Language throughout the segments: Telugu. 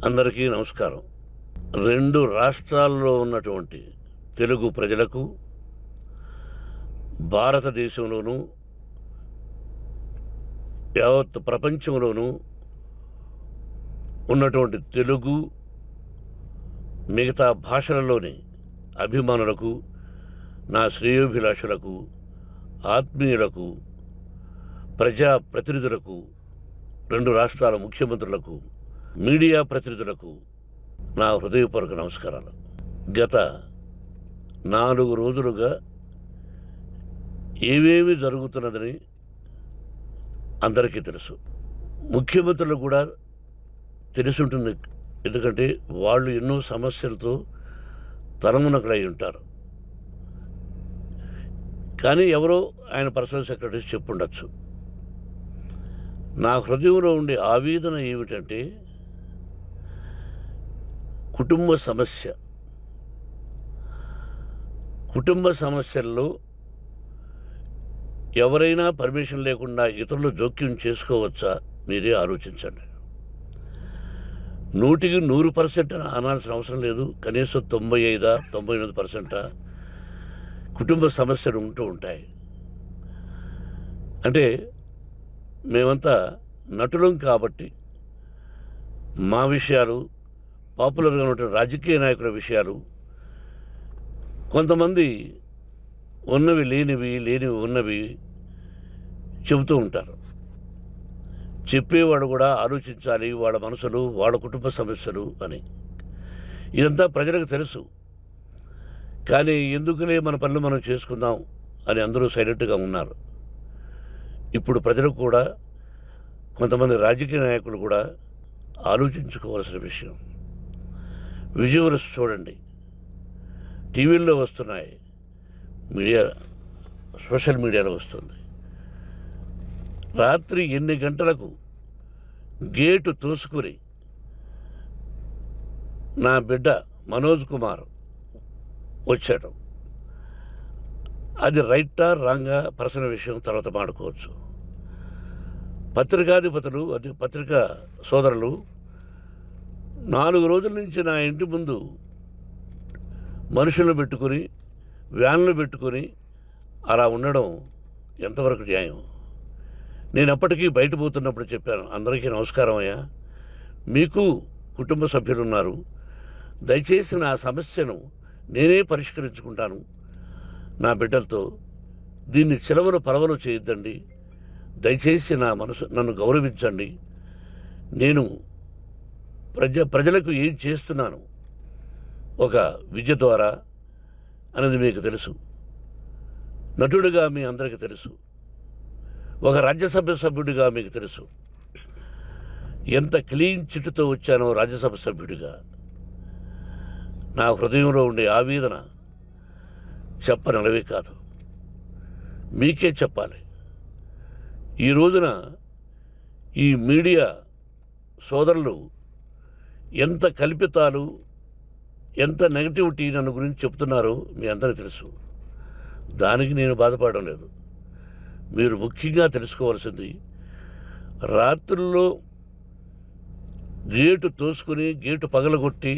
అందరికీ నమస్కారం. 2 రాష్ట్రాల్లో ఉన్నటువంటి తెలుగు ప్రజలకు, భారతదేశంలోనూ, యావత్ ప్రపంచంలోనూ ఉన్నటువంటి తెలుగు, మిగతా భాషలలోని అభిమానులకు, నా శ్రేయోభిలాషులకు, ఆత్మీయులకు, ప్రజాప్రతినిధులకు, 2 రాష్ట్రాల ముఖ్యమంత్రులకు, మీడియా ప్రతినిధులకు నా హృదయపూర్వక నమస్కారాలు. గత 4 రోజులుగా ఏవేమి జరుగుతున్నదని అందరికీ తెలుసు. ముఖ్యమంత్రులు కూడా తెలుసుంటుంది. ఎందుకంటే వాళ్ళు ఎన్నో సమస్యలతో తలమునకలై ఉంటారు. కానీ ఎవరో ఆయన పర్సనల్ సెక్రటరీస్ చెప్పుండొచ్చు. నా హృదయంలో ఉండే ఆవేదన ఏమిటంటే, కుటుంబ సమస్యల్లో ఎవరైనా పర్మిషన్ లేకుండా ఇతరులు జోక్యం చేసుకోవచ్చా? మీరే ఆలోచించండి. 100కి 100% అనాల్సిన అవసరం లేదు. కనీసం 95-99% కుటుంబ సమస్యలు ఉంటూ ఉంటాయి. అంటే మేమంతా నటులం కాబట్టి మా విషయాలు, పాపులర్గా ఉన్నటువంటి రాజకీయ నాయకుల విషయాలు, కొంతమంది ఉన్నవి లేనివి, లేనివి ఉన్నవి చెబుతూ ఉంటారు. చెప్పేవాడు కూడా ఆలోచించాలి, వాళ్ళ మనసులు, వాళ్ళ కుటుంబ సమస్యలు అని. ఇదంతా ప్రజలకు తెలుసు. కానీ ఎందుకులే మన పనులు మనం చేసుకుందాం అని అందరూ సైలెంట్గా ఉన్నారు. ఇప్పుడు ప్రజలకు కూడా, కొంతమంది రాజకీయ నాయకులు కూడా ఆలోచించుకోవాల్సిన విషయం. విజువల్స్ చూడండి, టీవీల్లో వస్తున్నాయి, సోషల్ మీడియాలో వస్తుంది. రాత్రి 8 గంటలకు గేటు తోసుకుని నా బిడ్డ మనోజ్ కుమార్ వచ్చాడు. అది రైటా రాంగా పర్సనల్ విషయం, తర్వాత మాడుకోవచ్చు. పత్రికాధిపతులు, అది పత్రికా సోదరులు 4 రోజుల నుంచి నా ఇంటి ముందు మనుషులను పెట్టుకొని, వ్యాన్లు పెట్టుకొని అలా ఉండడం ఎంతవరకు న్యాయం? నేను అప్పటికీ బయట పోతున్నప్పుడు చెప్పాను, అందరికీ నమస్కారం అయ్యా, మీకు కుటుంబ సభ్యులు ఉన్నారు, దయచేసి నా సమస్యను నేనే పరిష్కరించుకుంటాను నా బిడ్డలతో, దీన్ని చిలవలు పరవలు చేయొద్దండి, దయచేసి నన్ను గౌరవించండి, నేను ప్రజలకు ఏం చేస్తున్నాను ఒక విద్య ద్వారా అనేది మీకు తెలుసు. నటుడిగా మీ అందరికీ తెలుసు. ఒక రాజ్యసభ సభ్యుడిగా మీకు తెలుసు. ఎంత క్లీన్ చిట్టుతో వచ్చానో రాజ్యసభ సభ్యుడిగా. నా హృదయంలో ఉండే ఆవేదన చెప్పనలవే కాదు, మీకే చెప్పాలి. ఈ రోజున ఈ మీడియా సోదరులు ఎంత కల్పితాలు, ఎంత నెగటివిటీ నన్ను గురించి చెప్తున్నారో మీ అందరికీ తెలుసు. దానికి నేను బాధపడడం లేదు. మీరు ముఖ్యంగా తెలుసుకోవాల్సింది, రాత్రుల్లో గేటు తోసుకుని, గేటు పగలగొట్టి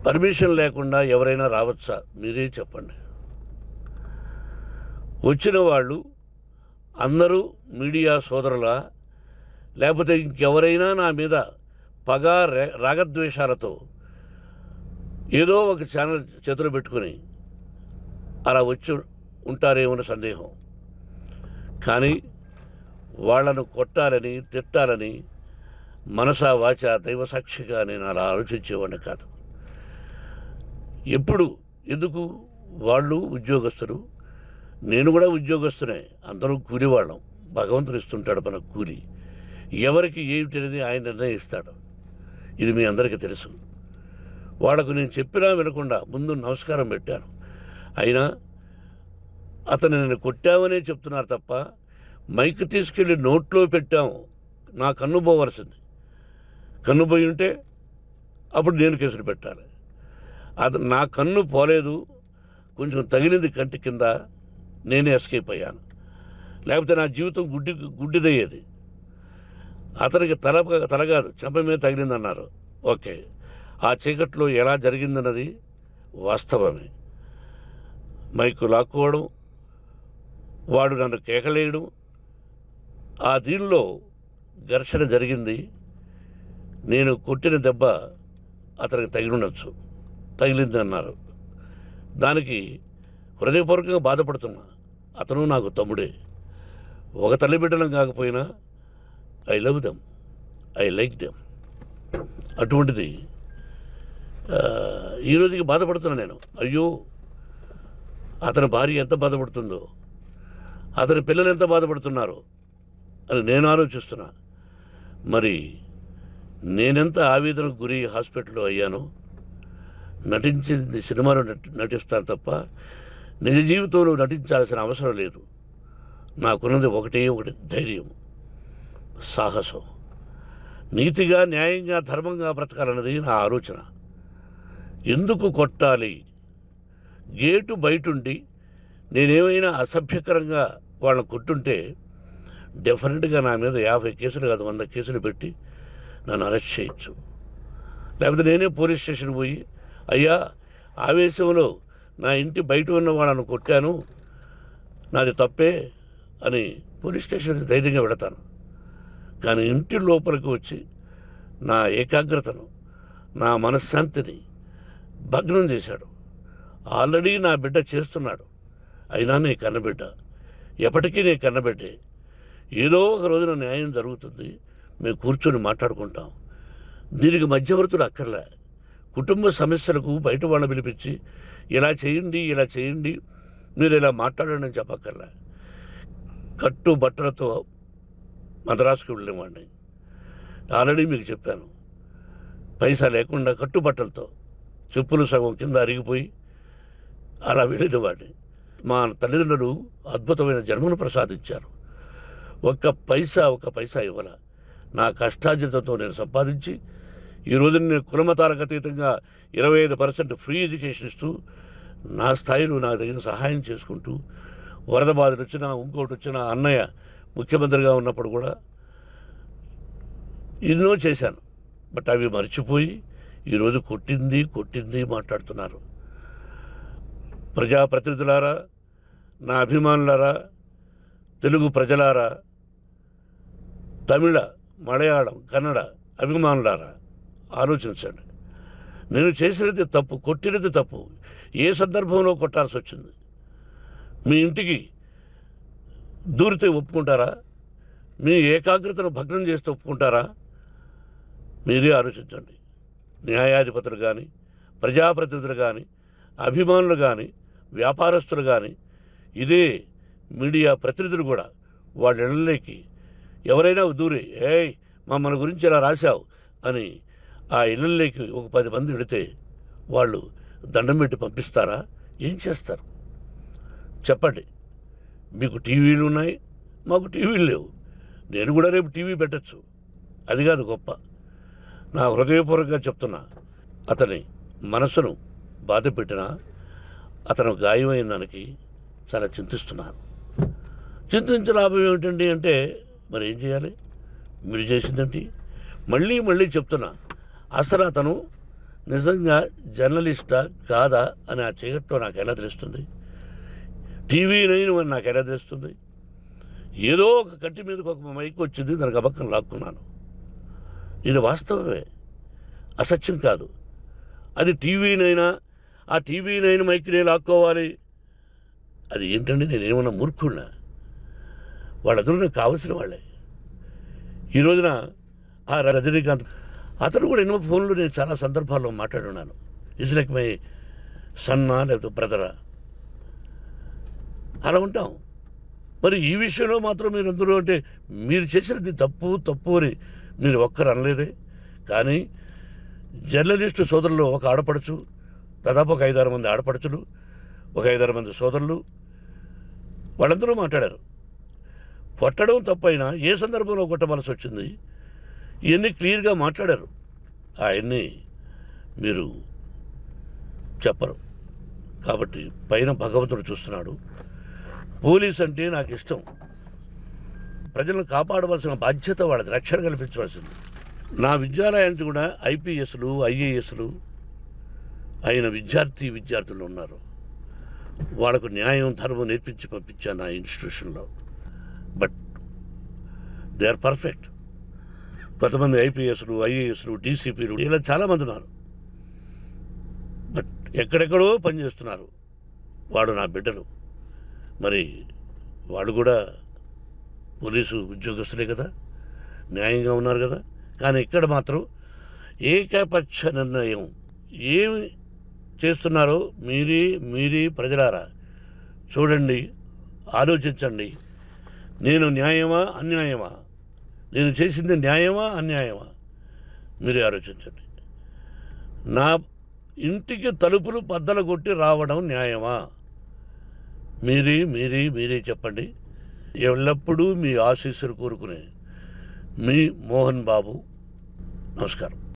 పర్మిషన్ లేకుండా ఎవరైనా రావచ్చా? మీరే చెప్పండి. వచ్చిన వాళ్ళు అందరూ మీడియా సోదరులా, లేకపోతే ఇంకెవరైనా నా మీద పగ, రాగద్వేషాలతో ఏదో ఒక ఛానల్ చేతిలో పెట్టుకొని అలా వచ్చి ఉంటారేమో సందేహం. కానీ వాళ్లను కొట్టాలని, తిట్టాలని మనసా వాచ దైవ సాక్షిగా నేను అలా ఆలోచించేవాడిని కాదు. ఎందుకు? వాళ్ళు ఉద్యోగస్తులు, నేను కూడా ఉద్యోగస్తునే, అందరూ కూలివాళ్ళం. భగవంతుడు ఇస్తుంటాడు మనకు కూలి. ఎవరికి ఏమిటనేది ఆయన నిర్ణయిస్తాడు. ఇది మీ అందరికీ తెలుసు. వాళ్లకు నేను చెప్పినా వినకుండా ముందు నమస్కారం పెట్టాను. అయినా అతను నేను కొట్టామనే చెప్తున్నారు తప్ప, మైక్ తీసుకెళ్ళి నోట్లో పెట్టాము, నా కన్ను పోవలసింది. కన్ను పోయి ఉంటే అప్పుడు నేను కేసులు పెట్టాలి. అది నా కన్ను పోలేదు, కొంచెం తగిలింది కంటి కింద, నేనే ఎస్కేప్ అయ్యాను. లేకపోతే నా జీవితం గుడ్డిదయ్యేది. అతనికి తల కాదు చెంప మీద తగిలిందన్నారు. ఓకే, ఆ చీకట్లో ఎలా జరిగిందన్నది వాస్తవమే. మైకు లాక్కోవడం, వాడు నన్ను కేకలేయడం, ఆ దీనిలో ఘర్షణ జరిగింది. నేను కొట్టిన దెబ్బ అతనికి తగిలింది అన్నారు. దానికి హృదయపూర్వకంగా బాధపడుతున్నా. అతను నాకు తమ్ముడే. ఒక తల్లి బిడ్డలం కాకపోయినా I love them, I like them. అటువంటిది ఈ రోజుకి బాధపడుతున్నా నేను. అయ్యో, అతని భార్య ఎంత బాధపడుతుందో, అతని పిల్లలు ఎంత బాధపడుతున్నారో అని నేను ఆలోచిస్తున్నా. మరి నేనెంత ఆవేదనకు గురి హాస్పిటల్లో అయ్యానో. నటించింది సినిమాలో నటిస్తాను తప్ప నిజ జీవితంలో నటించాల్సిన అవసరం లేదు. నాకున్నది ఒకటి ధైర్యం, సాహసం. నీతిగా, న్యాయంగా, ధర్మంగా బ్రతకాలన్నది నా ఆలోచన. ఎందుకు కొట్టాలి? గేటు బయటుండి నేనేమైనా అసభ్యకరంగా వాళ్ళని కొట్టుంటే డెఫినెట్గా నా మీద 50 కేసులు కాదు 100 కేసులు పెట్టి నన్ను అరెస్ట్ చేయొచ్చు. లేకపోతే నేనే పోలీస్ స్టేషన్ పోయి, అయ్యా, ఆవేశంలో నా ఇంటి బయట ఉన్న వాళ్ళను కొట్టాను, నాది తప్పే అని పోలీస్ స్టేషన్కి ధైర్యంగా వెళతాను. కానీ ఇంటి లోపలికి వచ్చి నా ఏకాగ్రతను, నా మనశ్శాంతిని భగ్నం చేశాడు. ఆల్రెడీ నా బిడ్డ చేస్తున్నాడు. అయినా నీ కన్నబిడ్డ, ఎప్పటికీ నీ కన్నబిడ్డే. ఏదో ఒక రోజున న్యాయం జరుగుతుంది, మేము కూర్చొని మాట్లాడుకుంటాం. దీనికి మధ్యవర్తులు అక్కర్లే. కుటుంబ సమస్యలకు బయట వాళ్ళని పిలిపించి ఇలా చేయండి, మీరు ఇలా మాట్లాడండి అని చెప్పక్కర్లే. కట్టు బట్టలతో మద్రాసుకు వెళ్ళేవాడిని. ఆల్రెడీ మీకు చెప్పాను. పైసా లేకుండా కట్టుబట్టలతో, చెప్పులు సగం కింద అరిగిపోయి అలా వెళ్ళినవాడిని. మా తల్లిదండ్రులు అద్భుతమైన జన్మను ప్రసాదించారు. ఒక్క పైసా ఇవ్వాల. నా కష్టార్జితంతో నేను సంపాదించి ఈరోజు నేను కులమతాలకు అతీతంగా 25% ఫ్రీ ఎడ్యుకేషన్ ఇస్తూ, నా స్థాయిలో నాకు తగిన సహాయం చేసుకుంటూ, వరద బాధలు వచ్చినా, ఇంకోటి వచ్చినా, అన్నయ్య ముఖ్యమంత్రిగా ఉన్నప్పుడు కూడా ఎన్నో చేశాను. బట్ అవి మర్చిపోయి ఈరోజు కొట్టింది మాట్లాడుతున్నారు. ప్రజాప్రతినిధులారా, నా అభిమానులారా, తెలుగు ప్రజలారా, తమిళ, మలయాళం, కన్నడ అభిమానులారా, ఆలోచించండి. నేను చేసినది తప్పు, కొట్టినది తప్పు. ఏ సందర్భంలో కొట్టాల్సి వచ్చింది? మీ ఇంటికి దూరితే ఒప్పుకుంటారా? మీ ఏకాగ్రతను భగ్నం చేస్తే ఒప్పుకుంటారా? మీరే ఆలోచించండి. న్యాయాధిపతులు కానీ, ప్రజాప్రతినిధులు కానీ, అభిమానులు కానీ, వ్యాపారస్తులు కానీ, ఇదే మీడియా ప్రతినిధులు కూడా వాళ్ళ ఇళ్ళలోకి ఎవరైనా దూరి, ఏయ్ మన గురించి ఇలా రాశావు అని ఆ ఇళ్ళల్లోకి ఒక 10 మంది వెళితే వాళ్ళు దండం పెట్టి పంపిస్తారా? ఏం చేస్తారు చెప్పండి? మీకు టీవీలు ఉన్నాయి, మాకు టీవీలు లేవు. నేను కూడా రేపు టీవీ పెట్టచ్చు. అది కాదు గొప్ప. నా హృదయపూర్వకంగా చెప్తున్నా, అతని మనసును బాధ పెట్టినా, అతను గాయమైన దానికి చాలా చింతిస్తున్నాను. చింతించే లాభం ఏమిటండి అంటే, మరి ఏం చేయాలి? మీరు చేసిందేంటి? మళ్ళీ చెప్తున్నా, అసలు అతను నిజంగా జర్నలిస్టా కాదా అని ఆ చీకట్లో నాకు ఎలా తెలుస్తుంది? టీవీ 9 అని నాకు ఎలా తెలుస్తుంది? ఏదో ఒక కంటి మీదకి ఒక మైక్ వచ్చింది, దానికి అబక్కం లాక్కున్నాను. ఇది వాస్తవమే, అసత్యం కాదు. అది టీవీ 9, ఆ టీవీ 9 మైక్నే లాక్కోవాలి. అది ఏంటండి? నేనేమన్నా మూర్ఖుడినా? వాళ్ళందరూ నాకు కావలసిన వాళ్ళే. ఈ రోజున ఆ రజనీకాంత్, అతను కూడా ఎన్నో ఫోన్లు నేను చాలా సందర్భాల్లో మాట్లాడున్నాను. ఇట్స్ లైక్ మై సన్నా, లేకపోతే బ్రదరా, అలా ఉంటాం. మరి ఈ విషయంలో మాత్రం మీరు అందరూ అంటే మీరు చేసినది తప్పు అని మీరు ఒక్కరు అనలేదే. కానీ జర్నలిస్టు సోదరులు, ఒక ఆడపడుచు, దాదాపు ఒక 5-6 మంది ఆడపడుచులు, ఒక 5-6 మంది సోదరులు, వాళ్ళందరూ మాట్లాడారు. కొట్టడం తప్పైనా ఏ సందర్భంలో కొట్టవలసి వచ్చింది, ఇవన్నీ క్లియర్గా మాట్లాడారు. ఆయన్ని మీరు చెప్పరు. కాబట్టి పైన భగవంతుడు చూస్తున్నాడు. పోలీస్ అంటే నాకు ఇష్టం. ప్రజలను కాపాడవలసిన బాధ్యత వాళ్ళది, రక్షణ కల్పించవలసింది. నా విద్యాలయానికి కూడా ఐపీఎస్లు ఐఏఎస్లు అయిన విద్యార్థులు ఉన్నారు. వాళ్ళకు న్యాయం ధర్మం నేర్పించి పంపించాను నా ఇన్స్టిట్యూషన్లో. But they are perfect. కొంతమంది ఐపీఎస్లు ఐఏఎస్లు డీసీపీలు ఇలా చాలామంది ఉన్నారు. బట్ ఎక్కడెక్కడో పనిచేస్తున్నారు. వాడు నా బిడ్డలు, మరి వాళ్ళు కూడా పోలీసు ఉద్యోగస్తులే కదా, న్యాయంగా ఉన్నారు కదా. కానీ ఇక్కడ మాత్రం ఏకపక్ష నిర్ణయం ఏమి చేస్తున్నారో మీరే ప్రజలారా చూడండి, ఆలోచించండి. నేను న్యాయమా అన్యాయమా, నేను చేసింది న్యాయమా అన్యాయమా, మీరే ఆలోచించండి. నా ఇంటికి తలుపులు బద్దలు కొట్టి రావడం న్యాయమా, మీరే చెప్పండి. ఎల్లప్పుడూ మీ ఆశీస్సులు కోరుకునే మీ మోహన్ బాబు. నమస్కారం.